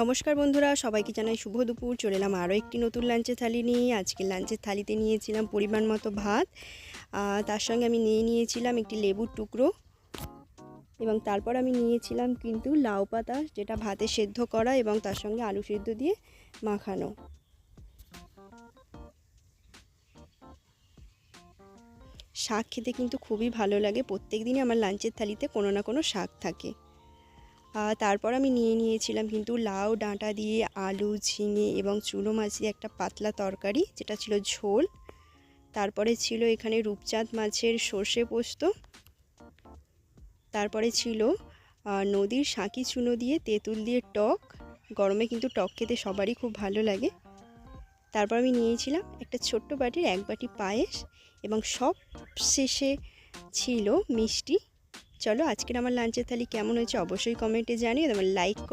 নমস্কার বন্ধুরা, সবাইকে জানাই শুভ দুপুর। চলে এলাম আরও একটি নতুন লাঞ্চের থালি নিয়ে। আজকে লাঞ্চের থালিতে নিয়েছিলাম পরিমাণ মতো ভাত, তার সঙ্গে আমি নিয়েছিলাম একটি লেবুর টুকরো, এবং তারপর আমি নিয়েছিলাম কিন্তু লাউ পাতা, যেটা ভাতে সেদ্ধ করা এবং তার সঙ্গে আলু সেদ্ধ দিয়ে মাখানো। শাক খেতে কিন্তু খুবই ভালো লাগে। প্রত্যেক দিনই আমার লাঞ্চের থালিতে কোনো না কোনো শাক থাকে। তারপর আমি নিয়েছিলাম কিন্তু লাউ ডাঁটা দিয়ে আলু, ঝিঙে এবং চুনো মাছ দিয়ে একটা পাতলা তরকারি, যেটা ছিল ঝোল। তারপরে ছিল এখানে রূপচাঁদ মাছের সর্ষে পোস্ত। তারপরে ছিল নদীর শাঁকি চুনো দিয়ে তেঁতুল দিয়ে টক। গরমে কিন্তু টক খেতে সবারই খুব ভালো লাগে। তারপর আমি নিয়েছিলাম একটা ছোট্ট বাটির 1 বাটি পায়েস, এবং সব শেষে ছিল মিষ্টি। চলো, আজকের আমার লাঞ্চের থালি কেমন হয়েছে অবশ্যই কমেন্টে জানিয়ে দেবেন। লাইক করো।